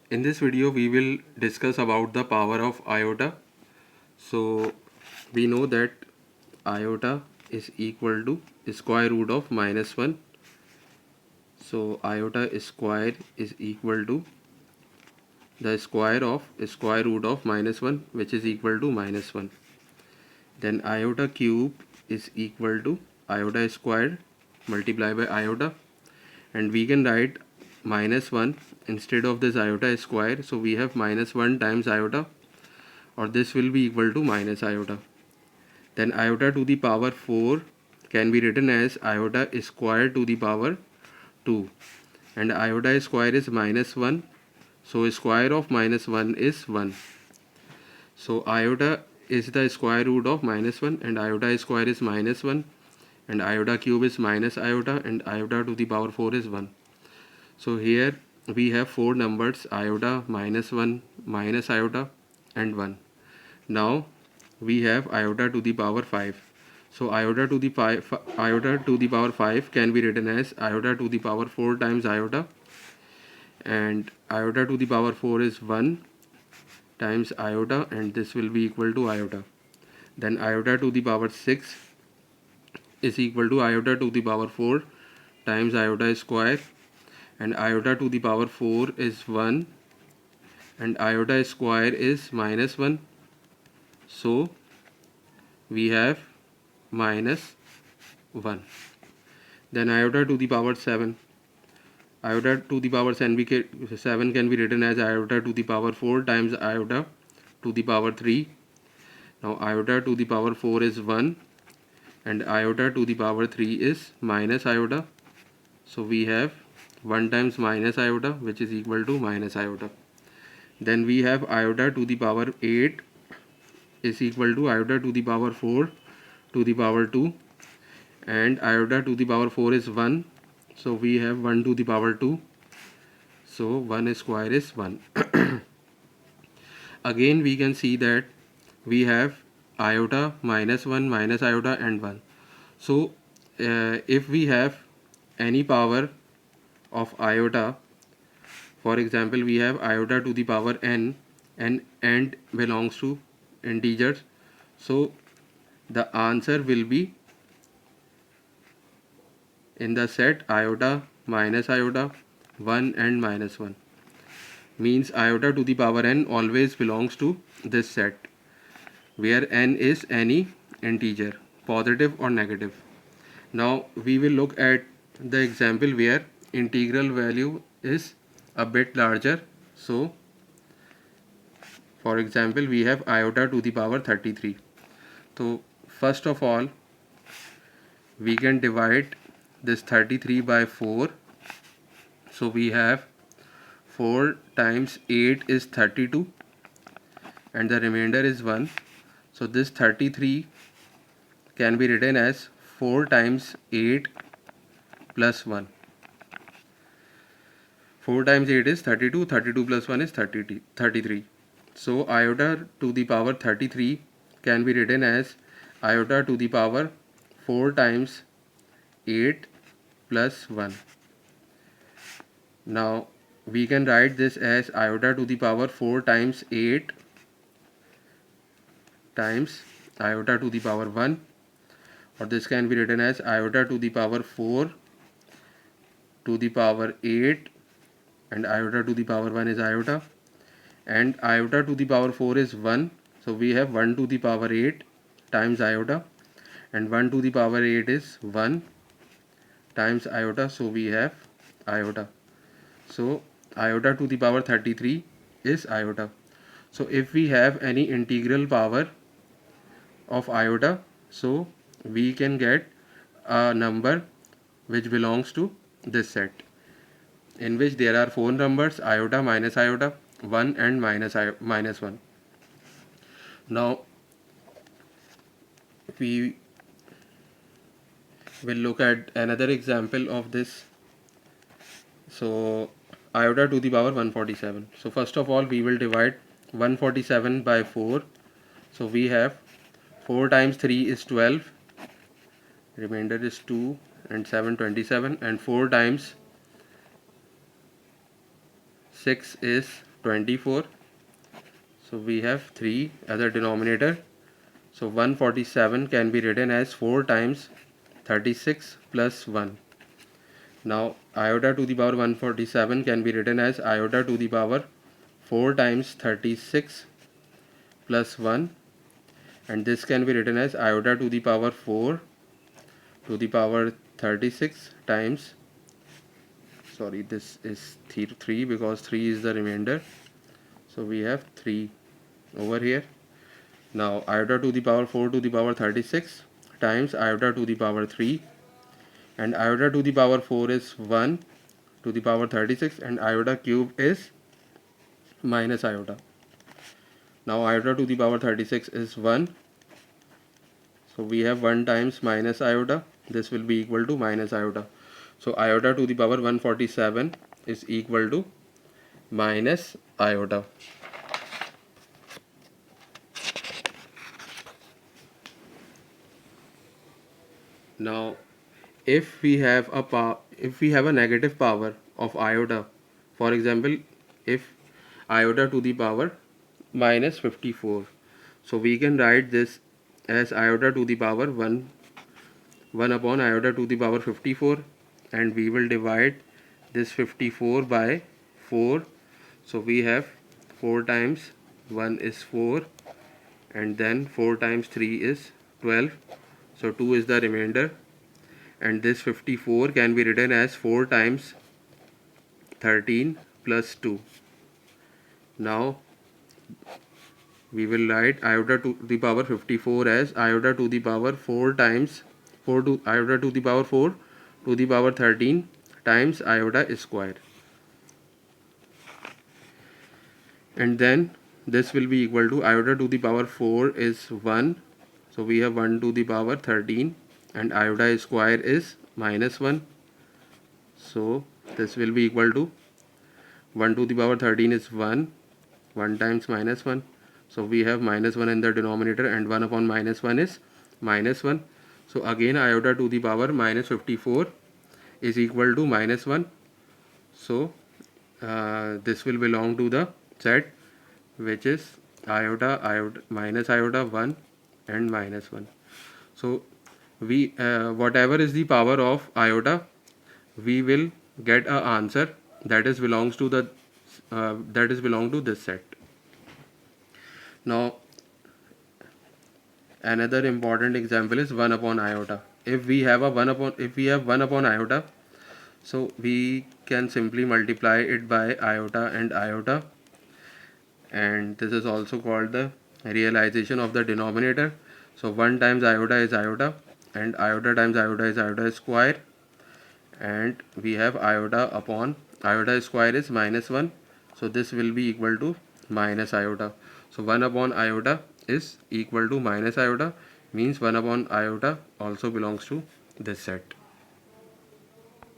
In this video we will discuss about the power of iota. So we know that iota is equal to square root of -1. So iota square is equal to the square of square root of -1, which is equal to -1. Then iota cube is equal to iota squared multiplied by iota, and we can write -1 instead of this iota square, so we have -1 times iota, or this will be equal to minus iota. Then iota to the power 4 can be written as iota square to the power 2, and iota square is -1, so square of -1 is 1. So iota is the square root of -1, and iota square is -1, and iota cube is minus iota, and iota to the power 4 is 1. So here we have four numbers: iota, -1, minus iota, and 1. Now we have iota to the power 5. So iota to the power 5 can be written as iota to the power 4 times iota, and iota to the power 4 is 1 times iota, and this will be equal to iota. Then iota to the power 6 is equal to iota to the power 4 times iota square, and iota to the power 4 is 1, and iota square is -1, so we have -1. Then iota to the power 7. Iota to the power 7 can be written as iota to the power 4 times iota to the power 3. Now iota to the power 4 is 1, and iota to the power 3 is minus iota. So we have 1 times minus iota, which is equal to minus iota. Then we have iota to the power 8 is equal to iota to the power 4 to the power 2, and iota to the power 4 is 1, so we have 1 to the power 2, so 1 square is 1. Again we can see that we have iota, -1, minus iota, and 1. So if we have any power of iota, for example we have iota to the power n, and n belongs to integers, so the answer will be in the set iota, minus iota, 1, and -1. Means iota to the power n always belongs to this set, where n is any integer, positive or negative. Now we will look at the example where integral value is a bit larger. So for example we have iota to the power 33. So first of all we can divide this 33 by 4. So we have 4 times 8 is 32, and the remainder is 1. So this 33 can be written as 4 times 8 plus 1. 4 times 8 is 32, 32 plus 1 is 33. So iota to the power 33 can be written as iota to the power 4 times 8 plus 1. Now we can write this as iota to the power 4 times 8 times iota to the power 1, or this can be written as iota to the power 4 to the power 8, and iota to the power 1 is iota, and iota to the power 4 is 1, so we have 1 to the power 8 times iota, and 1 to the power 8 is 1 times iota, so we have iota. So iota to the power 33 is iota. So if we have any integral power of iota, so we can get a number which belongs to this set, in which there are four numbers: iota, minus iota, 1, and minus 1. Now we will look at another example of this. So iota to the power 147. So first of all we will divide 147 by 4. So we have 4 times 3 is 12, remainder is 2, and 7 27, and 4 times 6 is 24. So we have 3 as a denominator. So 147 can be written as 4 times 36 plus 1. Now iota to the power 147 can be written as iota to the power 4 times 36 plus 1, and this can be written as iota to the power 4 to the power 36 times, sorry, this is 3 because 3 is the remainder, so we have 3 over here. Now iota to the power 4 to the power 36 times iota to the power 3, and iota to the power 4 is 1 to the power 36, and iota cube is minus iota. Now iota to the power 36 is 1, so we have 1 times minus iota, this will be equal to minus iota. So iota to the power 147 is equal to minus iota. Now if we have a negative power of iota, for example if iota to the power minus 54, so we can write this as iota to the power 1 upon iota to the power 54, and we will divide this 54 by 4. So we have 4 times 1 is 4, and then 4 times 3 is 12, so 2 is the remainder, and this 54 can be written as 4 times 13 plus 2. Now we will write iota to the power 54 as iota to the power 4 times 4 to iota to the power 4 to the power 13 times iota square, and then this will be equal to iota to the power 4 is 1, so we have 1 to the power 13, and iota square is minus 1, so this will be equal to 1 to the power 13 is 1 times minus 1, so we have minus 1 in the denominator, and 1 upon minus 1 is minus 1. So again iota to the power minus 54 is equal to minus 1, so this will belong to the set which is iota, minus iota, 1 and minus 1. So we whatever is the power of iota, we will get a answer that is belongs to the belong to this set. Now another important example is 1 upon iota. If we have 1 upon iota, so we can simply multiply it by iota and iota, and this is also called the realization of the denominator. So 1 times iota is iota, and iota times iota is iota square, and we have iota upon iota square is minus 1, so this will be equal to minus iota. So 1 upon iota is equal to minus iota, means 1 upon iota also belongs to this set.